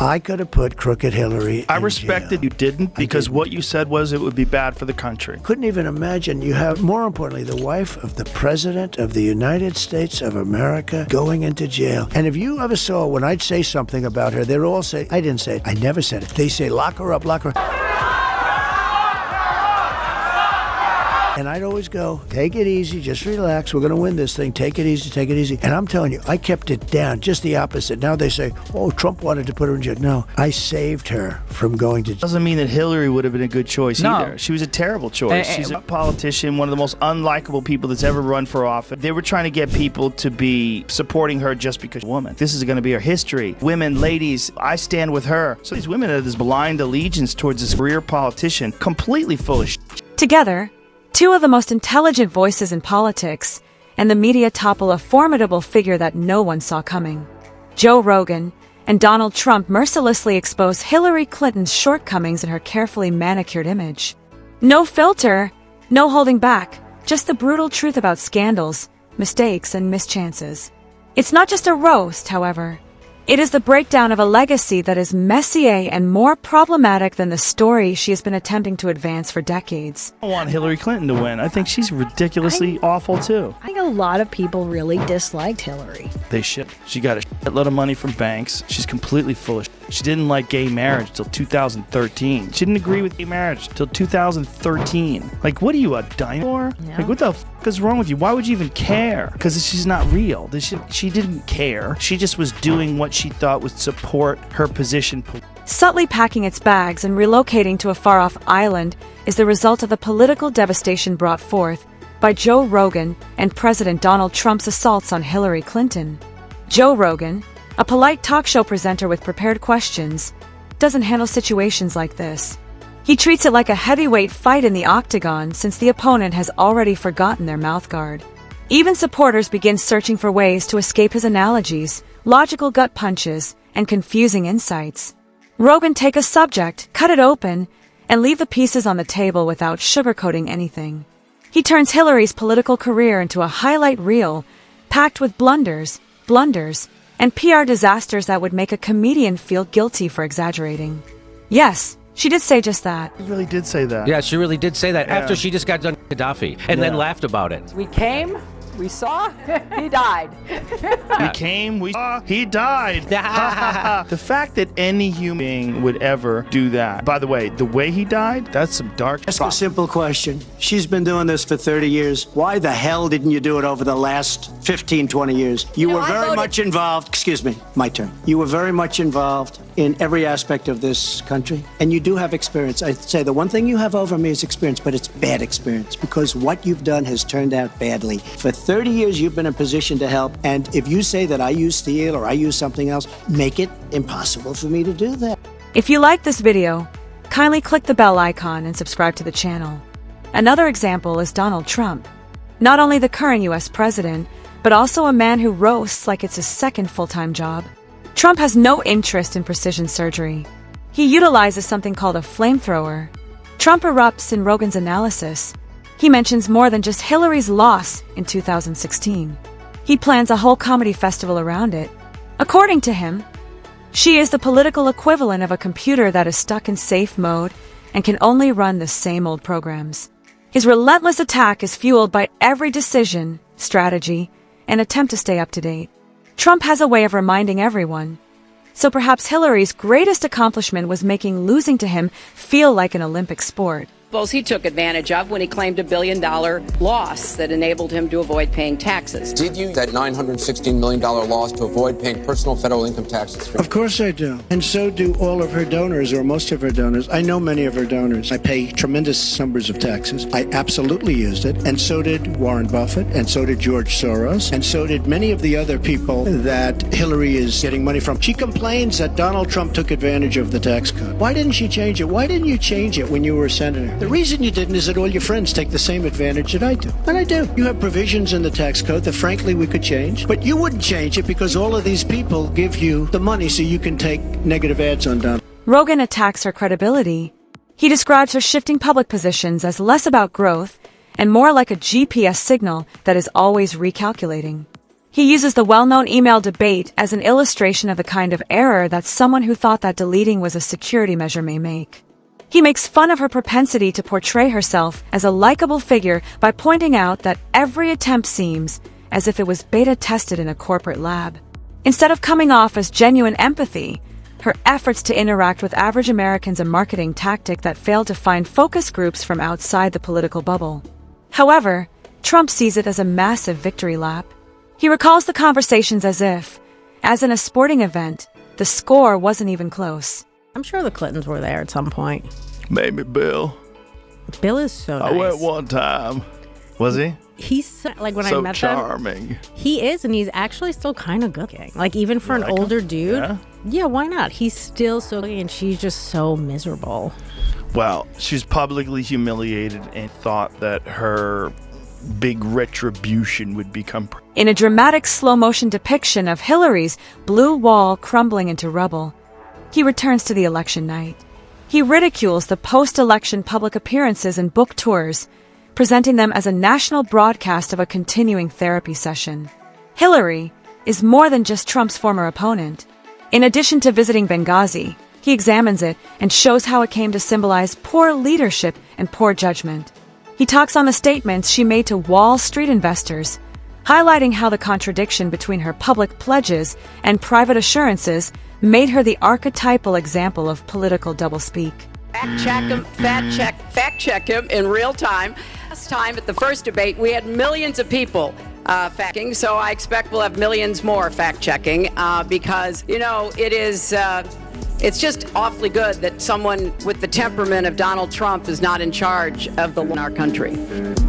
I could have put crooked Hillary I in respected jail. you didn't, because what you said was it would be bad for the country. Couldn't even imagine you have, more importantly, the wife of the President of the United States of America going into jail. And if you ever saw when I'd say something about her, they'd all say, I didn't say it, I never said it. They say, lock her up, lock her up. And I'd always go, take it easy, just relax. We're going to win this thing. Take it easy, take it easy. And I'm telling you, I kept it down, just the opposite. Now they say, oh, Trump wanted to put her in jail. No, I saved her from going to jail. Doesn't mean that Hillary would have been a good choice No. either. She was a terrible choice. She's a politician, one of the most unlikable people that's ever run for office. They were trying to get people to be supporting her just because she's a woman. This is going to be her history. Women, ladies, I stand with her. So these women have this blind allegiance towards this career politician, completely full of shit. Together, two of the most intelligent voices in politics, and the media topple a formidable figure that no one saw coming. Joe Rogan and Donald Trump mercilessly expose Hillary Clinton's shortcomings in her carefully manicured image. No filter, no holding back, just the brutal truth about scandals, mistakes, and mischances. It's not just a roast, however. It is the breakdown of a legacy that is messier and more problematic than the story she has been attempting to advance for decades. I want Hillary Clinton to win. I think she's ridiculously awful, too. I think a lot of people really disliked Hillary. They should. She got a shitload of money from banks. She's completely full of shit. She didn't like gay marriage till 2013. She didn't agree with gay marriage till 2013. Like, what are you, a dinosaur? Yeah. Like, what the f*** is wrong with you? Why would you even care? Because she's not real. She didn't care. She just was doing what she thought would support her position. Subtly packing its bags and relocating to a far-off island is the result of the political devastation brought forth by Joe Rogan and President Donald Trump's assaults on Hillary Clinton. Joe Rogan, a polite talk show presenter with prepared questions, doesn't handle situations like this. He treats it like a heavyweight fight in the octagon since the opponent has already forgotten their mouthguard. Even supporters begin searching for ways to escape his analogies, logical gut punches, and confusing insights. Rogan take a subject, cut it open, and leave the pieces on the table without sugarcoating anything. He turns Hillary's political career into a highlight reel, packed with blunders, and PR disasters that would make a comedian feel guilty for exaggerating. Yes, she did say just that. She really did say that. Yeah, she really did say that Yeah. after she just got done with Gaddafi and then laughed about it. We came, we saw, he died. We came, we saw, he died. The fact that any human being would ever do that. By the way he died, that's some dark. Ask a simple question. She's been doing this for 30 years. Why the hell didn't you do it over the last 15, 20 years? You were very much involved. Excuse me, my turn. You were very much involved in every aspect of this country, and you do have experience. I'd say the one thing you have over me is experience, but it's bad experience because what you've done has turned out badly. For 30 years, you've been in a position to help, and if you say that I use steel or I use something else, make it impossible for me to do that. If you like this video, kindly click the bell icon and subscribe to the channel. Another example is Donald Trump. Not only the current US president, but also a man who roasts like it's his second full-time job. Trump has no interest in precision surgery. He utilizes something called a flamethrower. Trump erupts in Rogan's analysis. He mentions more than just Hillary's loss in 2016. He plans a whole comedy festival around it. According to him, she is the political equivalent of a computer that is stuck in safe mode and can only run the same old programs. His relentless attack is fueled by every decision, strategy, and attempt to stay up to date. Trump has a way of reminding everyone. So perhaps Hillary's greatest accomplishment was making losing to him feel like an Olympic sport. He took advantage of when he claimed $1 billion loss that enabled him to avoid paying taxes. Did you that $916 million loss to avoid paying personal federal income taxes? Of course I do. And so do all of her donors, or most of her donors. I know many of her donors. I pay tremendous numbers of taxes. I absolutely used it. And so did Warren Buffett, and so did George Soros, and so did many of the other people that Hillary is getting money from. She complains that Donald Trump took advantage of the tax code. Why didn't she change it? Why didn't you change it when you were a senator? The reason you didn't is that all your friends take the same advantage that I do. And I do. You have provisions in the tax code that frankly we could change, but you wouldn't change it because all of these people give you the money so you can take negative ads on Donald. Rogan attacks her credibility. He describes her shifting public positions as less about growth and more like a GPS signal that is always recalculating. He uses the well-known email debate as an illustration of the kind of error that someone who thought that deleting was a security measure may make. He makes fun of her propensity to portray herself as a likable figure by pointing out that every attempt seems as if it was beta-tested in a corporate lab. Instead of coming off as genuine empathy, her efforts to interact with average Americans a marketing tactic that failed to find focus groups from outside the political bubble. However, Trump sees it as a massive victory lap. He recalls the conversations as if, as in a sporting event, the score wasn't even close. I'm sure the Clintons were there at some point. Maybe Bill. Bill is so nice. I went one time. Was he? He's so, like when I So met charming. them, he is, and he's actually still kind of good looking. Like even for an older dude, yeah, why not? He's still so good, and she's just so miserable. Well, she's publicly humiliated and thought that her big retribution would become. In a dramatic slow-motion depiction of Hillary's blue wall crumbling into rubble, he returns to the election night. He ridicules the post-election public appearances and book tours, presenting them as a national broadcast of a continuing therapy session. Hillary is more than just Trump's former opponent. In addition to visiting Benghazi, he examines it and shows how it came to symbolize poor leadership and poor judgment. He talks on the statements she made to Wall Street investors, highlighting how the contradiction between her public pledges and private assurances made her the archetypal example of political doublespeak. Fact check him in real time. Last time at the first debate, we had millions of people fact-checking, so I expect we'll have millions more fact-checking because, you know, it's just awfully good that someone with the temperament of Donald Trump is not in charge of the law in our country.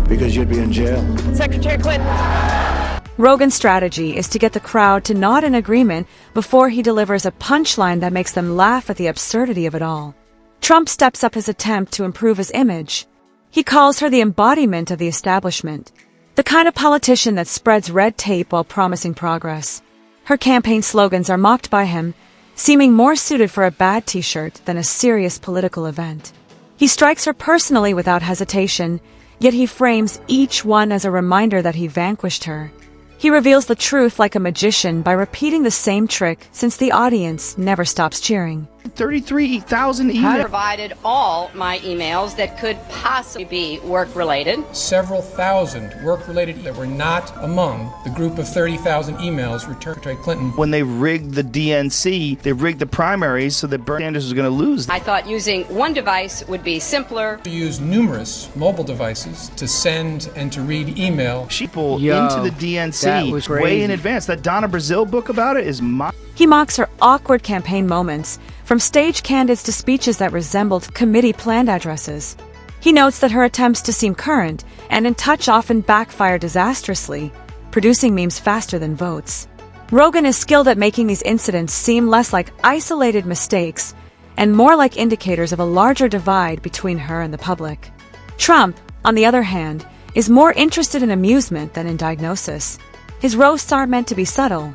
Because you'd be in jail. Secretary Clinton. Rogan's strategy is to get the crowd to nod in agreement before he delivers a punchline that makes them laugh at the absurdity of it all. Trump steps up his attempt to improve his image. He calls her the embodiment of the establishment, the kind of politician that spreads red tape while promising progress. Her campaign slogans are mocked by him, seeming more suited for a bad t-shirt than a serious political event. He strikes her personally without hesitation, yet he frames each one as a reminder that he vanquished her. He reveals the truth like a magician by repeating the same trick since the audience never stops cheering. 33,000 I emails. provided all my emails that could possibly be work-related. Several thousand work-related that were not among the group of 30,000 emails returned to Clinton. When they rigged the DNC, they rigged the primaries so that Bernie Sanders was going to lose. I thought using one device would be simpler. We use numerous mobile devices to send and to read email. People Yo, into the DNC that was way crazy. in advance. That Donna Brazile book about it is He mocks her awkward campaign moments, from stage candids to speeches that resembled committee planned addresses. He notes that her attempts to seem current and in touch often backfire disastrously, producing memes faster than votes. Rogan is skilled at making these incidents seem less like isolated mistakes and more like indicators of a larger divide between her and the public. Trump, on the other hand, is more interested in amusement than in diagnosis. His roasts aren't meant to be subtle.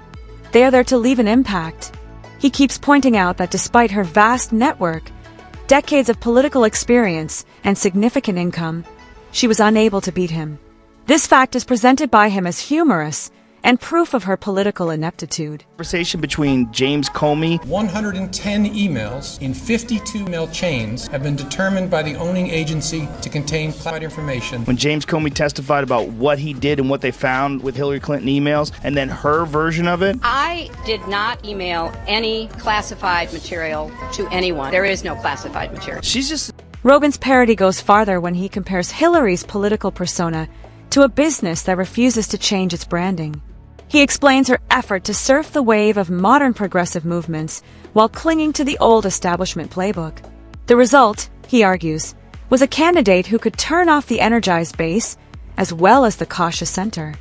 They are there to leave an impact. He keeps pointing out that despite her vast network, decades of political experience, and significant income, she was unable to beat him. This fact is presented by him as humorous and proof of her political ineptitude. conversation between James Comey. 110 emails in 52 email chains have been determined by the owning agency to contain classified information. When James Comey testified about what he did and what they found with Hillary Clinton emails, and then her version of it. I did not email any classified material to anyone. There is no classified material. She's just Rogan's parody goes farther when he compares Hillary's political persona to a business that refuses to change its branding. He explains her effort to surf the wave of modern progressive movements while clinging to the old establishment playbook. The result, he argues, was a candidate who could turn off the energized base as well as the cautious center.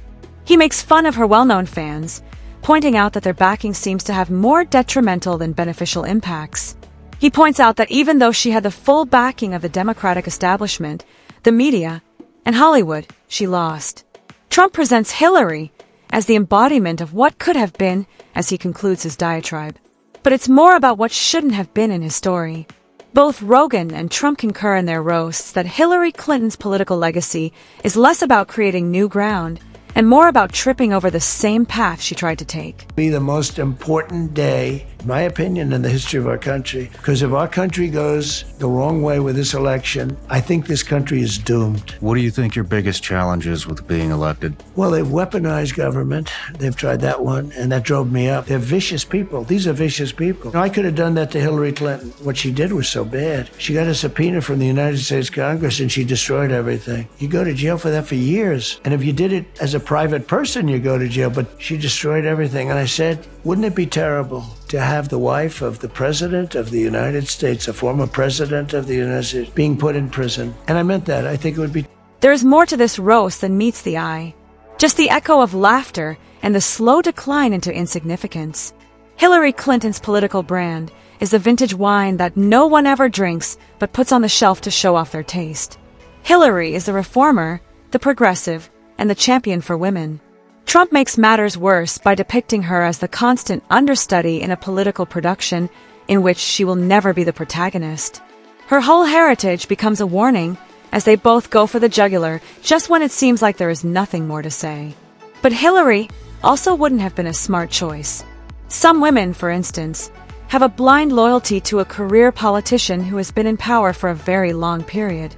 He makes fun of her well-known fans, pointing out that their backing seems to have more detrimental than beneficial impacts. He points out that even though she had the full backing of the Democratic establishment, the media, and Hollywood, she lost. Trump presents Hillary as the embodiment of what could have been, as he concludes his diatribe. But it's more about what shouldn't have been in his story. Both Rogan and Trump concur in their roasts that Hillary Clinton's political legacy is less about creating new ground and more about tripping over the same path she tried to take. Be the most important day, in my opinion, in the history of our country. Because if our country goes the wrong way with this election, I think this country is doomed. What do you think your biggest challenge is with being elected? Well, they've weaponized government. They've tried that one, and that drove me up. They're vicious people. These are vicious people. I could have done that to Hillary Clinton. What she did was so bad. She got a subpoena from the United States Congress, and she destroyed everything. You go to jail for that for years. And if you did it as a private person, you go to jail. But she destroyed everything. And I said, wouldn't it be terrible to have the wife of the President of the United States, a former President of the United States, being put in prison? And I meant that. I think it would be. There's more to this roast than meets the eye. Just the echo of laughter and the slow decline into insignificance. Hillary Clinton's political brand is the vintage wine that no one ever drinks but puts on the shelf to show off their taste. Hillary is the reformer, the progressive, and the champion for women. Trump makes matters worse by depicting her as the constant understudy in a political production in which she will never be the protagonist. Her whole heritage becomes a warning as they both go for the jugular just when it seems like there is nothing more to say. But Hillary also wouldn't have been a smart choice. Some women, for instance, have a blind loyalty to a career politician who has been in power for a very long period.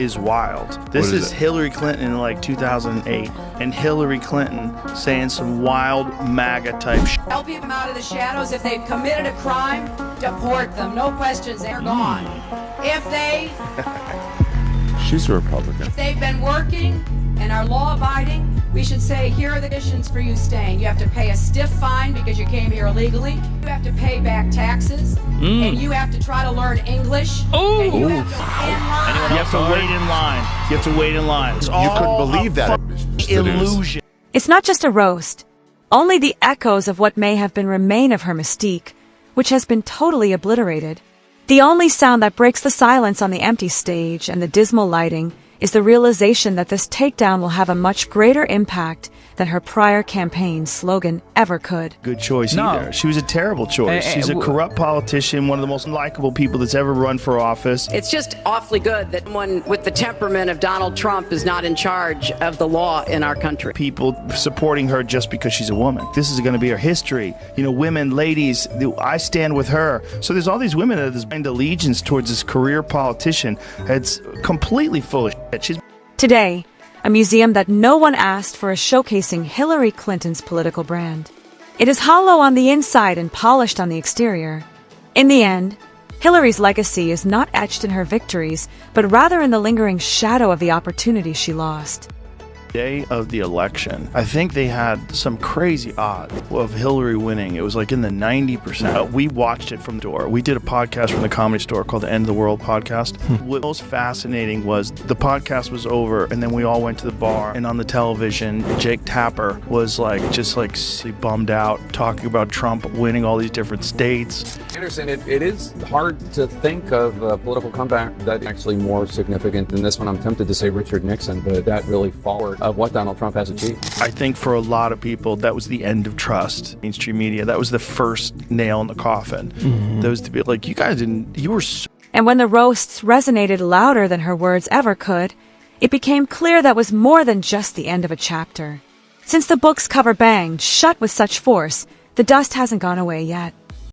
Is wild. This is Hillary Clinton in like 2008, and Hillary Clinton saying some wild MAGA type shit. Help them out of the shadows. If they've committed a crime, deport them. No questions. They're gone. If She's a Republican. they've been working and are law-abiding, we should say, here are the conditions for you staying. You have to pay a stiff fine because you came here illegally. You have to pay back taxes. And you have to try to learn English. And you have to wait in line. You have to wait in line. You have to wait in line. It's You couldn't believe that. illusion. It's not just a roast. Only the echoes of what may have been remain of her mystique, which has been totally obliterated. The only sound that breaks the silence on the empty stage and the dismal lighting is the realization that this takedown will have a much greater impact than her prior campaign slogan ever could. Good choice either. She was a terrible choice. She's a corrupt politician, one of the most unlikable people that's ever run for office. It's just awfully good that someone with the temperament of Donald Trump is not in charge of the law in our country. People supporting her just because she's a woman. This is going to be her history. You know, women, ladies, I stand with her. So there's all these women that have blind allegiance towards this career politician. It's completely full of shit. She's Today, a museum that no one asked for is showcasing Hillary Clinton's political brand. It is hollow on the inside and polished on the exterior. In the end, Hillary's legacy is not etched in her victories, but rather in the lingering shadow of the opportunities she lost. day of the election, I think they had some crazy odds of Hillary winning. It was like in the 90%. We watched it from the door. We did a podcast from the Comedy Store called the End of the World podcast. What was most fascinating was the podcast was over, and then we all went to the bar, and on the television, Jake Tapper was just bummed out, talking about Trump winning all these different states. Anderson, it is hard to think of a political comeback that's actually more significant than this one. I'm tempted to say Richard Nixon, but that really forward of what Donald Trump has achieved. I think for a lot of people, that was the end of trust. Mainstream media, that was the first nail in the coffin. Those to be like, you guys didn't, you were so. And when the roasts resonated louder than her words ever could, it became clear that was more than just the end of a chapter. Since the book's cover banged shut with such force, the dust hasn't gone away yet.